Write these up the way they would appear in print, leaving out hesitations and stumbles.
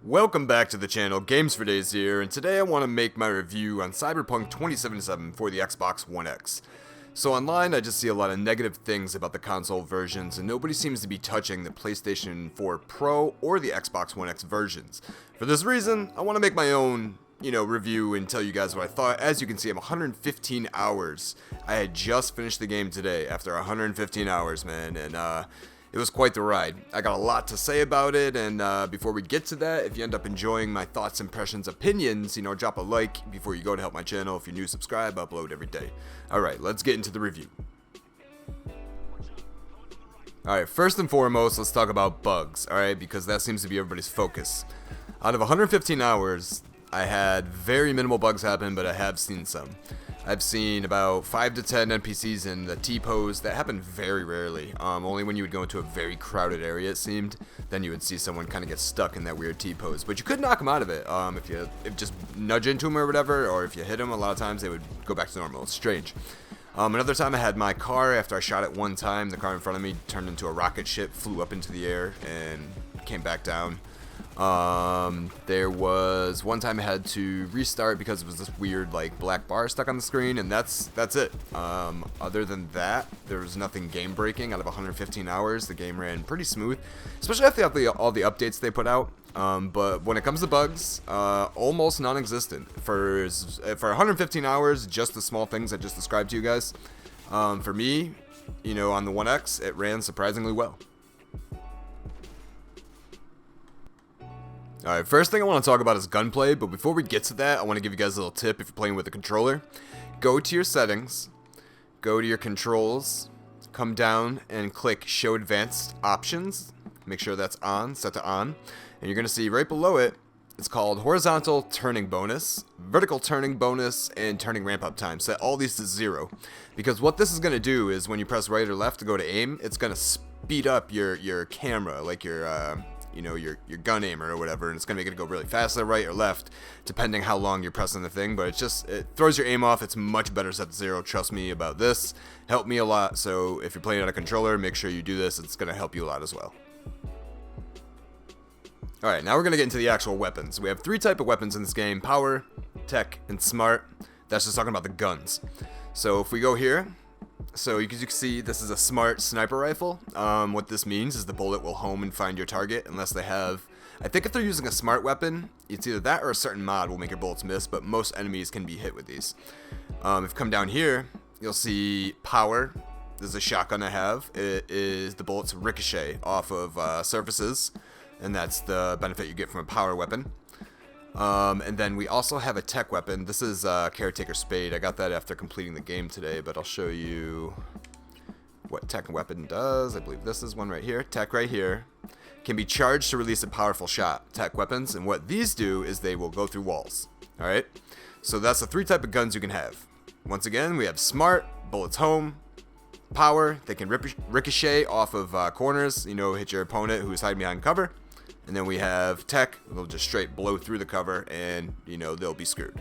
Welcome back to the channel, Games for Days here, and today I want to make my review on Cyberpunk 2077 for the Xbox One X. So online, I just see a lot of negative things about the console versions, and nobody seems to be touching the PlayStation 4 Pro or the Xbox One X versions. For this reason, I want to make my own, review and tell you guys what I thought. As you can see, I'm 115 hours. I had just finished the game today after 115 hours, man, and it was quite the ride. I got a lot to say about it, and before we get to that, if you end up enjoying my thoughts, impressions, opinions, drop a like before you go to help my channel. If you're new, subscribe, I upload every day. Alright, let's get into the review. Alright, first and foremost, let's talk about bugs, alright, because that seems to be everybody's focus. Out of 115 hours, I had very minimal bugs happen, but I have seen some. I've seen about 5 to 10 NPCs in the T-pose. That happened very rarely. Only when you would go into a very crowded area, it seemed. Then you would see someone kind of get stuck in that weird T-pose. But you could knock them out of it if you just nudge into them or whatever, or if you hit them. A lot of times they would go back to normal. It's strange. Another time I had my car, after I shot it one time, the car in front of me turned into a rocket ship, flew up into the air, and came back down. There was one time I had to restart because it was this weird black bar stuck on the screen, and that's it. Other than that, there was nothing game breaking. Out of 115 hours, the game ran pretty smooth, especially after all the updates they put out. But when it comes to bugs, almost non-existent. For 115 hours, just the small things I just described to you guys. For me, on the One X, it ran surprisingly well. Alright, first thing I want to talk about is gunplay, but before we get to that, I want to give you guys a little tip if you're playing with a controller. Go to your settings, go to your controls, come down and click Show Advanced Options. Make sure that's on, set to on, and you're going to see right below it, it's called Horizontal Turning Bonus, Vertical Turning Bonus, and Turning Ramp Up Time. Set all these to 0, because what this is going to do is when you press right or left to go to aim, it's going to speed up your camera, like your gun aimer or whatever, and it's gonna make it go really fast to the right or left, depending how long you're pressing the thing. But it throws your aim off. It's much better set to 0. Trust me about this. Helped me a lot. So if you're playing on a controller, make sure you do this. It's gonna help you a lot as well. Alright, now we're gonna get into the actual weapons. We have 3 types of weapons in this game: power, tech, and smart. That's just talking about the guns. So if we go here, so you can see this is a smart sniper rifle. What this means is the bullet will home and find your target unless they have, I think if they're using a smart weapon, it's either that or a certain mod will make your bullets miss, but most enemies can be hit with these. If you come down here, you'll see power. This is a shotgun I have. It is the bullets ricochet off of surfaces, and that's the benefit you get from a power weapon. And then we also have a tech weapon. This is Caretaker Spade. I got that after completing the game today, but I'll show you what tech weapon does. I believe this is one right here. Tech right here. Can be charged to release a powerful shot. Tech weapons. And what these do is they will go through walls. Alright? So that's the 3 types of guns you can have. Once again, we have smart, bullets home, power. They can ricochet off of corners, hit your opponent who's hiding behind cover. And then we have tech. They'll just straight blow through the cover, and they'll be screwed.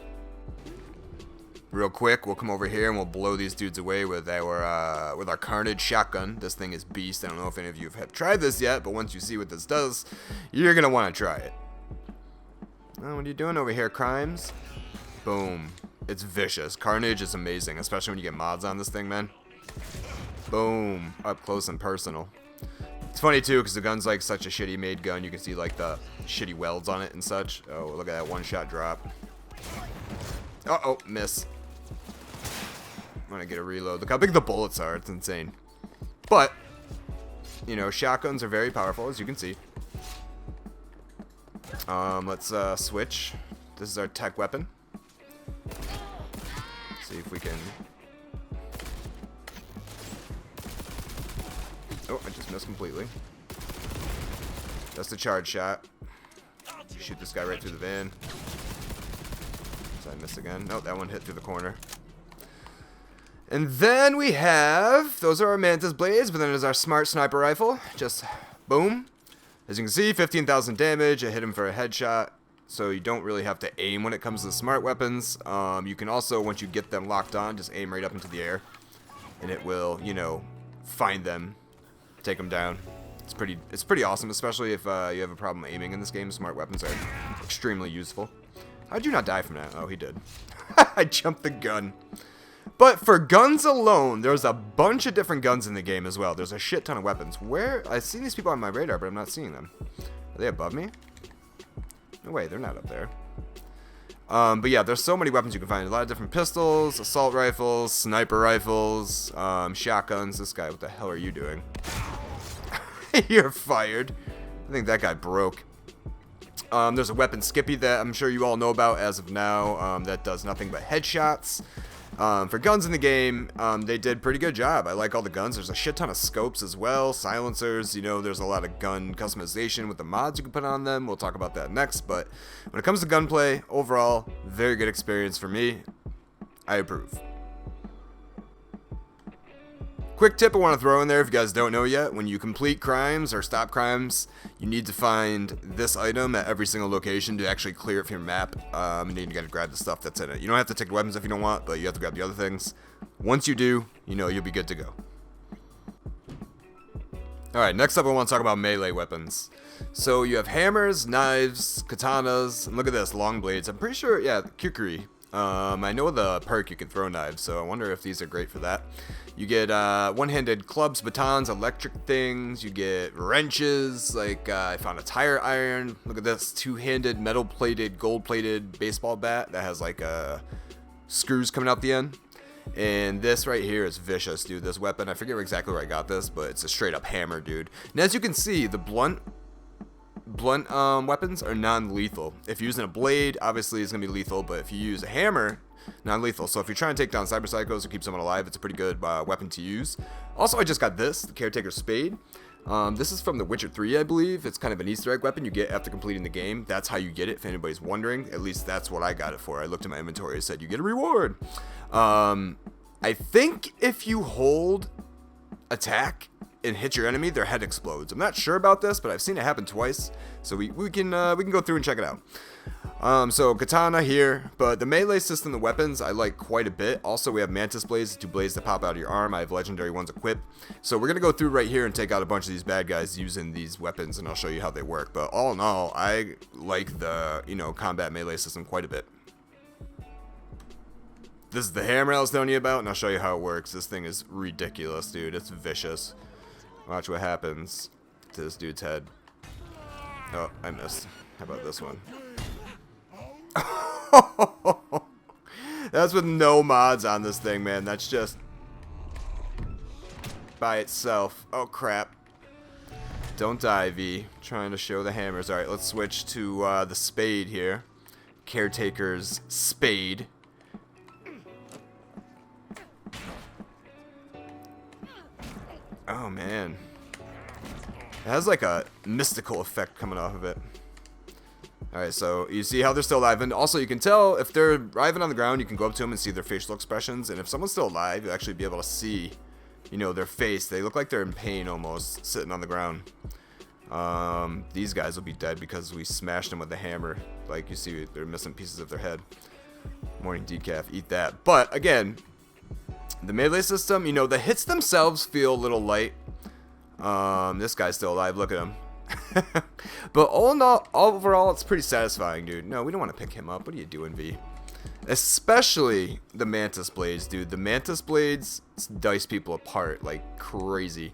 Real quick, we'll come over here and we'll blow these dudes away with our Carnage shotgun. This thing is beast. I don't know if any of you have tried this yet, but once you see what this does, you're gonna want to try it. Oh, what are you doing over here, Crimes? Boom. It's vicious. Carnage is amazing, especially when you get mods on this thing, man. Boom. Up close and personal. It's funny too, because the gun's such a shitty made gun. You can see the shitty welds on it and such. Oh, look at that one-shot drop. Uh-oh, miss. I'm gonna get a reload. Look how big the bullets are. It's insane. But, shotguns are very powerful, as you can see. Let's switch. This is our tech weapon. See if we can... Oh, I just missed completely. That's the charge shot. Shoot this guy right through the van. So I missed again. Nope, that one hit through the corner. And then we have... Those are our Mantis Blades, but then there's our smart sniper rifle. Just boom. As you can see, 15,000 damage. I hit him for a headshot. So you don't really have to aim when it comes to smart weapons. You can also, once you get them locked on, just aim right up into the air. And it will, find them. Take them down. It's pretty awesome, especially if you have a problem aiming in this game. Smart weapons are extremely useful. How'd you not die from that? Oh, he did. I jumped the gun. But for guns alone, there's a bunch of different guns in the game as well. There's a shit ton of weapons. Where? I see these people on my radar, but I'm not seeing them. Are they above me? No way, they're not up there. But yeah, there's so many weapons you can find. A lot of different pistols, assault rifles, sniper rifles, shotguns. This guy, what the hell are you doing? You're fired. I think that guy broke. There's a weapon Skippy that I'm sure you all know about as of now, that does nothing but headshots. For guns in the game, they did a pretty good job. I like all the guns. There's a shit ton of scopes as well, silencers. You know, there's a lot of gun customization with the mods you can put on them. We'll talk about that next. But when it comes to gunplay, overall, very good experience for me. I approve. Quick tip I want to throw in there if you guys don't know yet. When you complete crimes or stop crimes, you need to find this item at every single location to actually clear it from your map. And then you got to grab the stuff that's in it. You don't have to take the weapons if you don't want, but you have to grab the other things. Once you do, you know you'll be good to go. Alright, next up I want to talk about melee weapons. So you have hammers, knives, katanas, and look at this, long blades. I'm pretty sure, yeah, kukri. I know the perk you can throw knives, so I wonder if these are great for that. You get one-handed clubs, batons, electric things. You get wrenches, like I found a tire iron. Look at this, two-handed, metal-plated, gold-plated baseball bat that has like screws coming out the end. And this right here is vicious, dude. This weapon, I forget exactly where I got this, but it's a straight-up hammer, dude. And as you can see, the blunt weapons are non-lethal. If you're using a blade, obviously it's gonna be lethal, but if you use a hammer, non-lethal. So if you're trying to take down cyber psychos or keep someone alive, it's a pretty good weapon to use. Also, I just got this, the Caretaker's Spade. This is from The Witcher 3, I believe. It's kind of an Easter egg weapon you get after completing the game. That's how you get it, if anybody's wondering. At least that's what I got it for. I looked at my inventory and said, you get a reward. I think if you hold attack and hit your enemy, their head explodes. I'm not sure about this, but I've seen it happen twice. So we can go through and check it out. So katana here, but the melee system, the weapons, I like quite a bit. Also, we have mantis blades, two blades that pop out of your arm. I have legendary ones equipped. So we're gonna go through right here and take out a bunch of these bad guys using these weapons, and I'll show you how they work. But all in all, I like the combat melee system quite a bit. This is the hammer I was telling you about, and I'll show you how it works. This thing is ridiculous, dude. It's vicious. Watch what happens to this dude's head. Oh, I missed. How about this one? That's with no mods on this thing, man. That's just by itself. Oh, crap. Don't die, V. Trying to show the hammers. Alright, let's switch to the spade here. Caretaker's Spade. Oh, man. It has like a mystical effect coming off of it. Alright, so you see how they're still alive. And also you can tell if they're writhing on the ground, you can go up to them and see their facial expressions. And if someone's still alive, you'll actually be able to see, their face. They look like they're in pain almost, sitting on the ground. These guys will be dead because we smashed them with the hammer. Like you see, they're missing pieces of their head. Morning decaf, eat that. But again, the melee system, the hits themselves feel a little light. This guy's still alive. Look at him. But all in all, overall, it's pretty satisfying, dude. No, we don't want to pick him up. What are you doing, V? Especially the mantis blades, dude. The mantis blades dice people apart like crazy.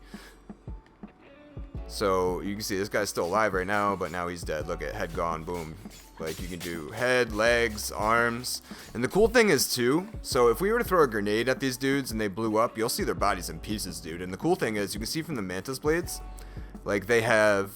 So you can see this guy's still alive right now, but now he's dead. Look at head gone, boom. Like you can do head, legs, arms. And the cool thing is too, so if we were to throw a grenade at these dudes and they blew up, you'll see their bodies in pieces, dude. And the cool thing is you can see from the mantis blades, like they have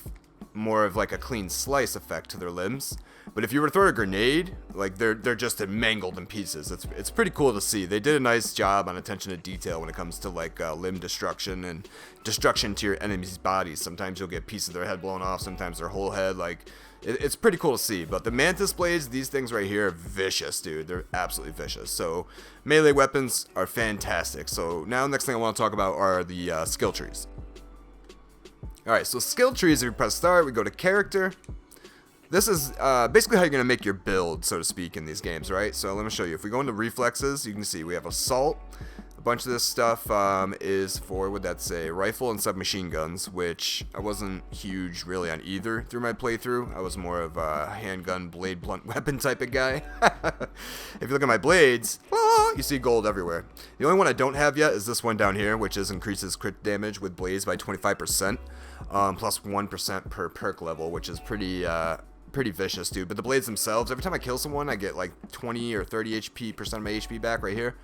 more of like a clean slice effect to their limbs. But if you were to throw a grenade, like they're just mangled in pieces. It's pretty cool to see. They did a nice job on attention to detail when it comes to like limb destruction and destruction to your enemy's bodies. Sometimes you'll get pieces of their head blown off, sometimes their whole head. Like it's pretty cool to see. But the mantis blades, these things right here, are vicious, dude. They're absolutely vicious. So melee weapons are fantastic. So now next thing I want to talk about are the skill trees. Alright, so skill trees, if we press start, we go to character. This is basically how you're going to make your build, so to speak, in these games, right? So let me show you. If we go into reflexes, you can see we have assault, bunch of this stuff is for, what that say, rifle and submachine guns, which I wasn't huge really on either through my playthrough. I was more of a handgun, blade, blunt weapon type of guy. If you look at my blades, you see gold everywhere. The only one I don't have yet is this one down here, which is increases crit damage with blades by 25%, plus 1% per perk level, which is pretty vicious, dude. But the blades themselves, every time I kill someone, I get like 20 or 30 percent of my HP back right here.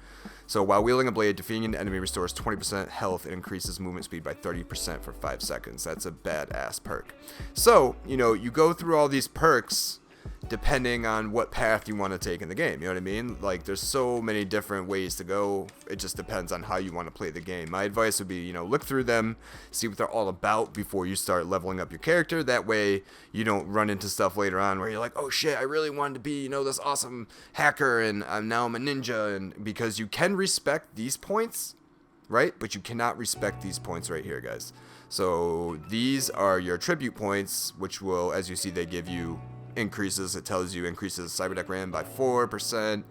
So while wielding a blade, defeating an enemy restores 20% health and increases movement speed by 30% for 5 seconds. That's a badass perk. So, you know, you go through all these perks depending on what path you want to take in the game. You know what I mean? Like, there's so many different ways to go. It just depends on how you want to play the game. My advice would be, you know, look through them, see what they're all about before you start leveling up your character. That way you don't run into stuff later on where you're like, oh shit, I really wanted to be, you know, this awesome hacker, and now I'm a ninja. And because you can respect these points, right? But you cannot respect these points right here, guys. So these are your tribute points, which will, as you see, they give you increases. It tells you increases cyberdeck RAM by 4%,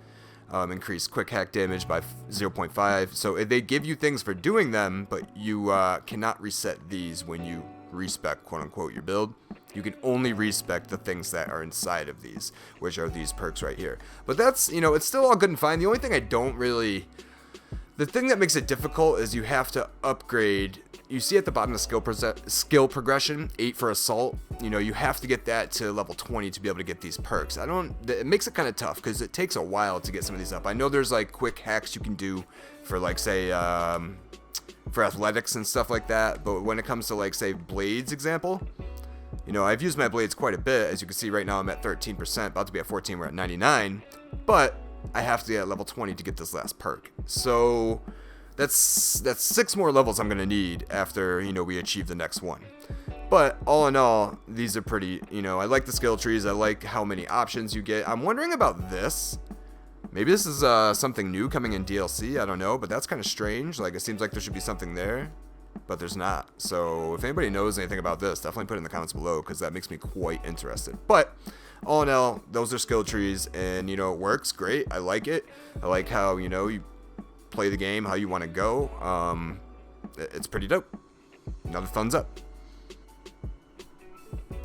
increase quick hack damage by 0.5. So they give you things for doing them, but you cannot reset these when you respec, quote unquote, your build. You can only respec the things that are inside of these, which are these perks right here. But that's, you know, it's still all good and fine. The only thing I don't really, the thing that makes it difficult is you have to upgrade. You see at the bottom of skill progression, 8 for assault. You know, you have to get that to level 20 to be able to get these perks. It makes it kind of tough because it takes a while to get some of these up. I know there's like quick hacks you can do for, like, say, for athletics and stuff like that. But when it comes to, like, say, blades example, you know, I've used my blades quite a bit. As you can see right now, I'm at 13%, about to be at 14, we're at 99. But I have to get at level 20 to get this last perk. So that's 6 more levels I'm gonna need after, you know, we achieve the next one. But all in all, these are pretty, you know, I like the skill trees. I like how many options you get. I'm wondering about this. Maybe this is something new coming in DLC. I don't know, but that's kind of strange. Like, it seems like there should be something there, but there's not. So if anybody knows anything about this, definitely put it in the comments below, because that makes me quite interested. But all in all, those are skill trees, and, you know, it works great. I like it. I like how, you know, you play the game how you want to go. It's pretty dope. Another thumbs up.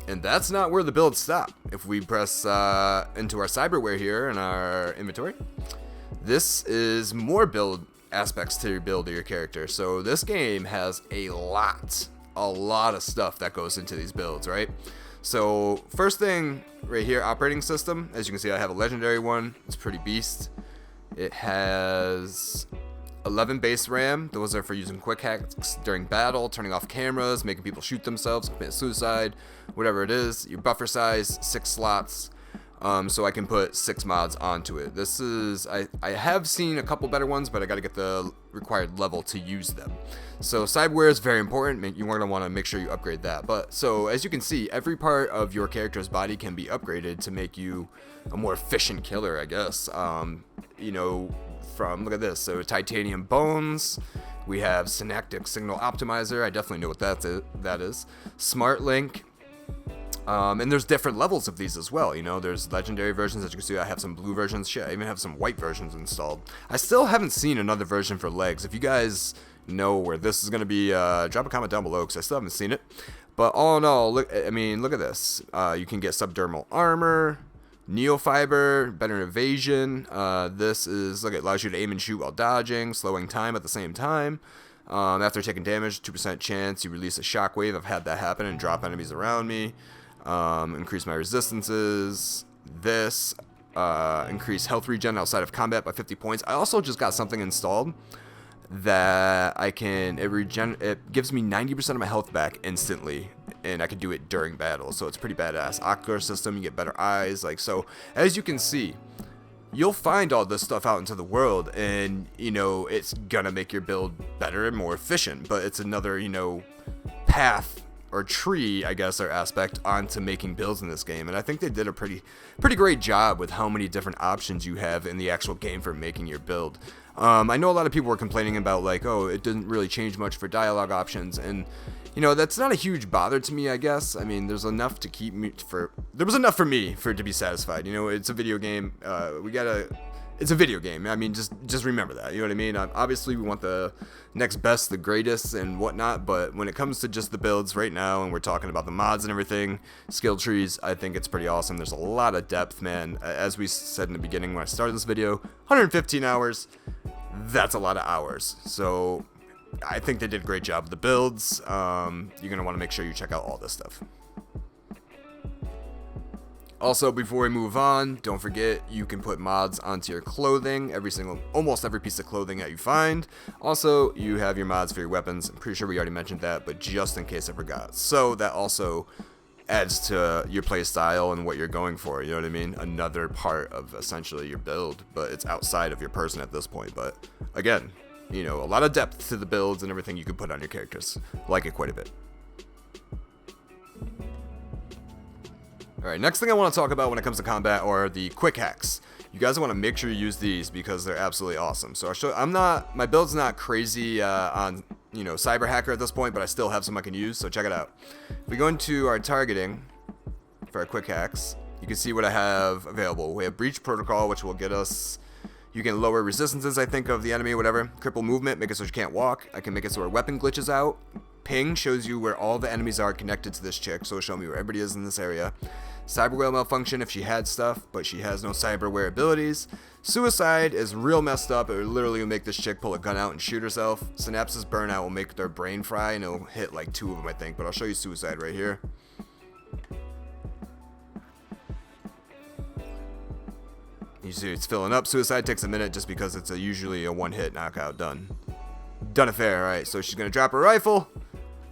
And that's not where the builds stop. If we press into our cyberware here in our inventory, this is more build aspects to your build of your character. So this game has a lot of stuff that goes into these builds, right? So first thing right here, operating system. As you can see, I have a legendary one. It's pretty beast. It has 11 base RAM. Those are for using quick hacks during battle, turning off cameras, making people shoot themselves, commit suicide, whatever it is. Your buffer size, 6 slots. So I can put 6 mods onto it. This is, I have seen a couple better ones, but I got to get the required level to use them. So Cyberware is very important. You're going to want to make sure you upgrade that. But so as you can see, every part of your character's body can be upgraded to make you a more efficient killer, I guess. You know, look at this. So titanium bones. We have synaptic signal optimizer. I definitely know what that is. Smart link. And there's different levels of these as well. You know, there's legendary versions. As you can see, I have some blue versions. Shit, I even have some white versions installed. I still haven't seen another version for legs. If you guys know where this is going to be, drop a comment down below, because I still haven't seen it. But all in all, look at this. You can get subdermal armor, neofiber, better evasion. This is, look, it allows you to aim and shoot while dodging, slowing time at the same time. After taking damage, 2% chance you release a shockwave. I've had that happen and drop enemies around me. Increase my resistances. This increase health regen outside of combat by 50 points. I also just got something installed that it gives me 90% of my health back instantly, and I can do it during battle. So it's pretty badass. Ocular system, you get better eyes. Like, so as you can see, you'll find all this stuff out into the world, and, you know, it's gonna make your build better and more efficient. But it's another, you know, path or tree, I guess, or aspect onto making builds in this game. And I think they did a pretty great job with how many different options you have in the actual game for making your build. I know a lot of people were complaining about, like, oh, it didn't really change much for dialogue options, and, you know, that's not a huge bother to me, I guess. I mean, there's enough to there was enough for me for it to be satisfied. You know, it's a video game. We gotta it's a video game. I mean, just remember that. You know what I mean? Obviously, we want the next best, the greatest, and whatnot. But when it comes to just the builds right now, and we're talking about the mods and everything, skill trees, I think it's pretty awesome. There's a lot of depth, man. As we said in the beginning when I started this video, 115 hours. That's a lot of hours. So I think they did a great job with the builds. You're gonna want to make sure you check out all this stuff. Also, before we move on, don't forget you can put mods onto your clothing, almost every piece of clothing that you find. Also, you have your mods for your weapons. I'm pretty sure we already mentioned that, but just in case I forgot. So that also adds to your play style and what you're going for, you know what I mean? Another part of essentially your build, but it's outside of your person at this point. But again, you know, a lot of depth to the builds and everything you can put on your characters. Like it quite a bit. Alright, next thing I want to talk about when it comes to combat are the quick hacks. You guys want to make sure you use these because they're absolutely awesome. So my build's not crazy on, you know, cyber hacker at this point, but I still have some I can use, so check it out. If we go into our targeting for our quick hacks, you can see what I have available. We have breach protocol, which will get us, you can lower resistances, I think, of the enemy, whatever. Cripple movement, make it so you can't walk. I can make it so our weapon glitches out. Ping shows you where all the enemies are connected to this chick, so it'll show me where everybody is in this area. Cyberware malfunction if she had stuff, but she has no cyberware abilities. Suicide is real messed up. It literally will make this chick pull a gun out and shoot herself. Synapses burnout will make their brain fry, and it'll hit like 2 of them, I think. But I'll show you suicide right here. You see it's filling up. Suicide takes a minute just because it's usually a one-hit knockout. Done affair. Alright, so she's going to drop her rifle,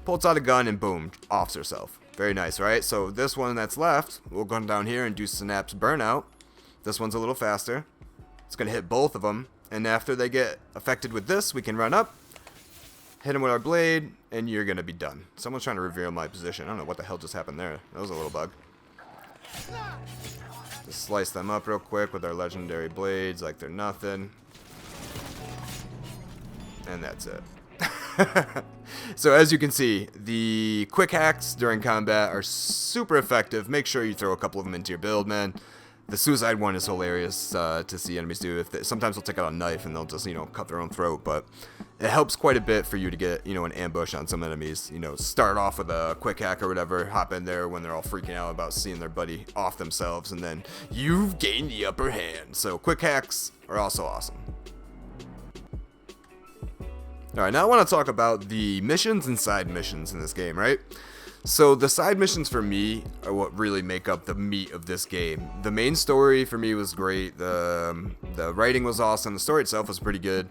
pulls out a gun, and boom, offs herself. Very nice, right? So this one that's left, we'll go down here and do synapse burnout. This one's a little faster. It's going to hit both of them. And after they get affected with this, we can run up, hit them with our blade, and you're going to be done. Someone's trying to reveal my position. I don't know what the hell just happened there. That was a little bug. Just slice them up real quick with our legendary blades like they're nothing. And that's it. So as you can see, the quick hacks during combat are super effective. Make sure you throw a couple of them into your build, man. The suicide one is hilarious to see enemies do. Sometimes they'll take out a knife and they'll just, you know, cut their own throat, but it helps quite a bit for you to get, you know, an ambush on some enemies. You know, start off with a quick hack or whatever, hop in there when they're all freaking out about seeing their buddy off themselves, and then you've gained the upper hand. So quick hacks are also awesome. Alright, now I want to talk about the missions and side missions in this game, right? So the side missions for me are what really make up the meat of this game. The main story for me was great, the writing was awesome, the story itself was pretty good,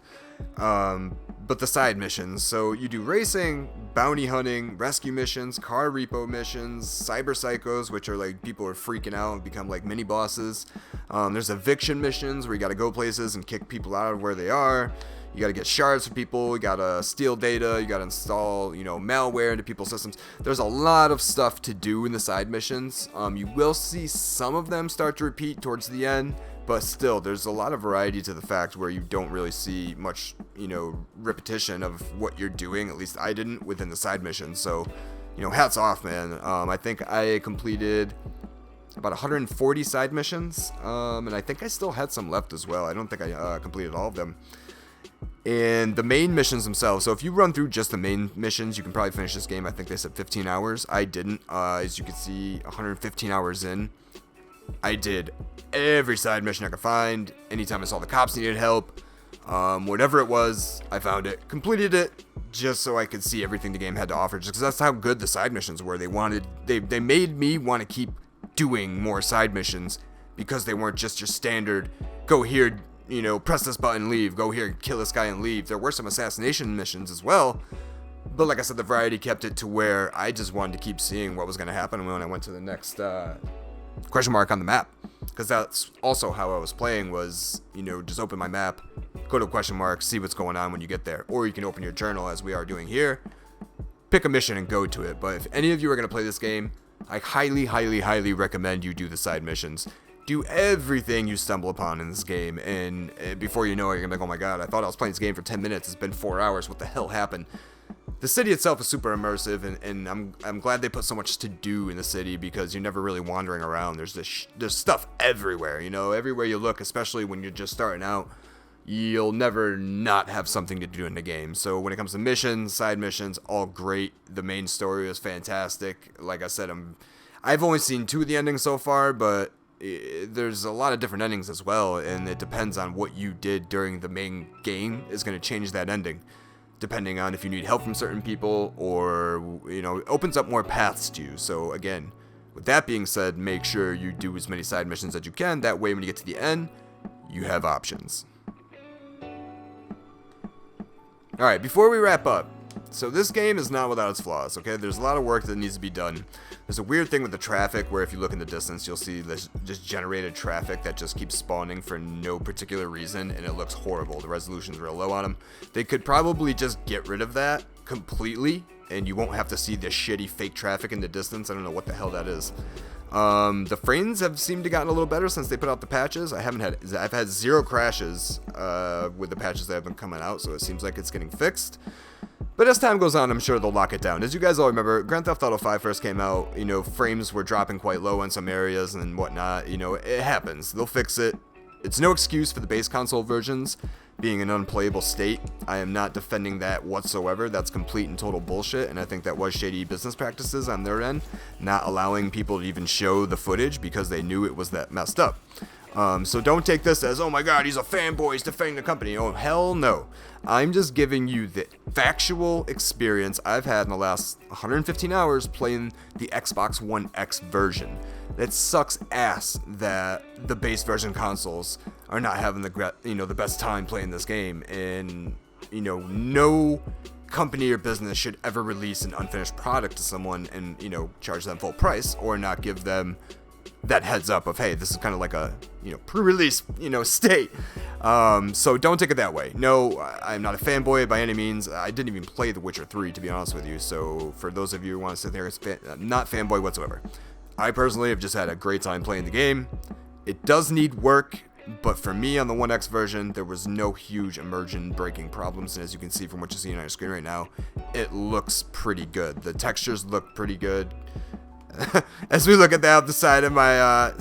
but the side missions, so you do racing, bounty hunting, rescue missions, car repo missions, cyber psychos, which are like people are freaking out and become like mini bosses. There's eviction missions where you gotta go places and kick people out of where they are. You gotta get shards for people, you gotta steal data, you gotta install, you know, malware into people's systems. There's a lot of stuff to do in the side missions. You will see some of them start to repeat towards the end, but still, there's a lot of variety to the fact where you don't really see much, you know, repetition of what you're doing. At least I didn't within the side missions. So, you know, hats off, man. I think I completed about 140 side missions, and I think I still had some left as well. I don't think I completed all of them. And the main missions themselves, so if you run through just the main missions, you can probably finish this game. I think they said 15 hours. I didn't. As you can see, 115 hours in, I did every side mission I could find. Anytime I saw the cops needed help, whatever it was, I found it, completed it, just so I could see everything the game had to offer, just because that's how good the side missions were. They made me want to keep doing more side missions, because they weren't just your standard, go here, you know, press this button, leave, go here, kill this guy and leave. There were some assassination missions as well, but like I said, the variety kept it to where I just wanted to keep seeing what was going to happen when I went to the next question mark on the map, because that's also how I was playing, was, you know, just open my map, go to a question mark, see what's going on when you get there. Or you can open your journal as we are doing here, pick a mission and go to it. But if any of you are going to play this game, I highly recommend you do the side missions. Do everything you stumble upon in this game, and before you know it, you're gonna be like, oh my god, I thought I was playing this game for 10 minutes, it's been 4 hours, what the hell happened? The city itself is super immersive, and I'm glad they put so much to do in the city, because you're never really wandering around. There's stuff everywhere, you know, everywhere you look, especially when you're just starting out. You'll never not have something to do in the game. So when it comes to missions, side missions, all great. The main story is fantastic. Like I said, I've only seen 2 of the endings so far, but there's a lot of different endings as well, and it depends on what you did during the main game is going to change that ending, depending on if you need help from certain people, or, you know, it opens up more paths to you. So again, with that being said, make sure you do as many side missions as you can. That way, when you get to the end, you have options. Alright, before we wrap up, so this game is not without its flaws, okay? There's a lot of work that needs to be done. There's a weird thing with the traffic where if you look in the distance, you'll see this just generated traffic that just keeps spawning for no particular reason, and it looks horrible. The resolution's real low on them. They could probably just get rid of that completely, and you won't have to see this shitty fake traffic in the distance. I don't know what the hell that is. The frames have seemed to gotten a little better since they put out the patches. I've had 0 crashes with the patches that have been coming out, so it seems like it's getting fixed. But as time goes on, I'm sure they'll lock it down. As you guys all remember, Grand Theft Auto 5 first came out, you know, frames were dropping quite low in some areas and whatnot. You know, it happens. They'll fix it. It's no excuse for the base console versions being an unplayable state. I am not defending that whatsoever. That's complete and total bullshit, and I think that was shady business practices on their end, not allowing people to even show the footage because they knew it was that messed up. So don't take this as, oh my god, he's a fanboy, he's defending the company. Oh, hell no. I'm just giving you the factual experience I've had in the last 115 hours playing the Xbox One X version. It sucks ass that the base version consoles are not having the best time playing this game, and no company or business should ever release an unfinished product to someone and charge them full price, or not give them that heads up of, hey, this is kind of like a pre-release state. So don't take it that way. No, I'm not a fanboy by any means. I didn't even play The Witcher 3, to be honest with you. So for those of you who want to sit there, I'm not fanboy whatsoever. I personally have just had a great time playing the game. It does need work, but for me on the 1X version, there was no huge immersion breaking problems. And as you can see from what you're seeing on your screen right now, it looks pretty good. The textures look pretty good. As we look at that, the side of my eye,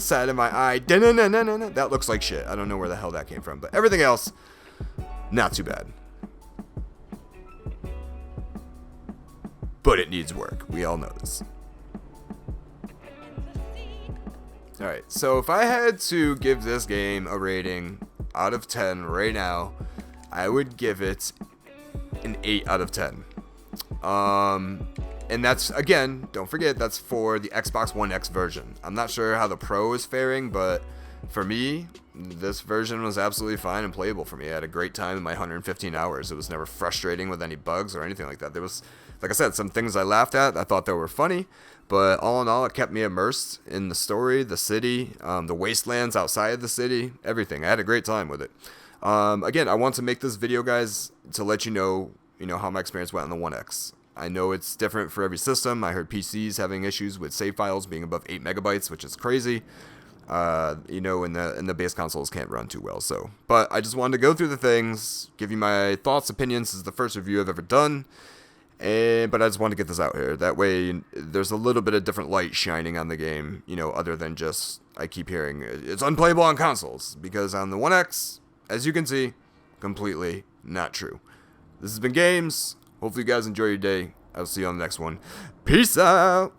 that looks like shit. I don't know where the hell that came from, but everything else, not too bad. But it needs work. We all know this. Alright, so if I had to give this game a rating out of 10 right now, I would give it an 8 out of 10. And that's, again, don't forget, that's for the Xbox One X version. I'm not sure how the Pro is faring, but for me, this version was absolutely fine and playable for me. I had a great time in my 115 hours. It was never frustrating with any bugs or anything like that. There was, like I said, some things I laughed at. I thought they were funny, but all in all, it kept me immersed in the story, the city, the wastelands outside of the city, everything. I had a great time with it. Again, I want to make this video, guys, to let you know how my experience went on the One X. I know it's different for every system. I heard PCs having issues with save files being above 8 megabytes, which is crazy. And the base consoles can't run too well. So, but I just wanted to go through the things, give you my thoughts, opinions. This is the first review I've ever done, but I just wanted to get this out here. That way, there's a little bit of different light shining on the game. Other than just I keep hearing it's unplayable on consoles, because on the One X, as you can see, completely not true. This has been Games. Hopefully you guys enjoy your day. I'll see you on the next one. Peace out!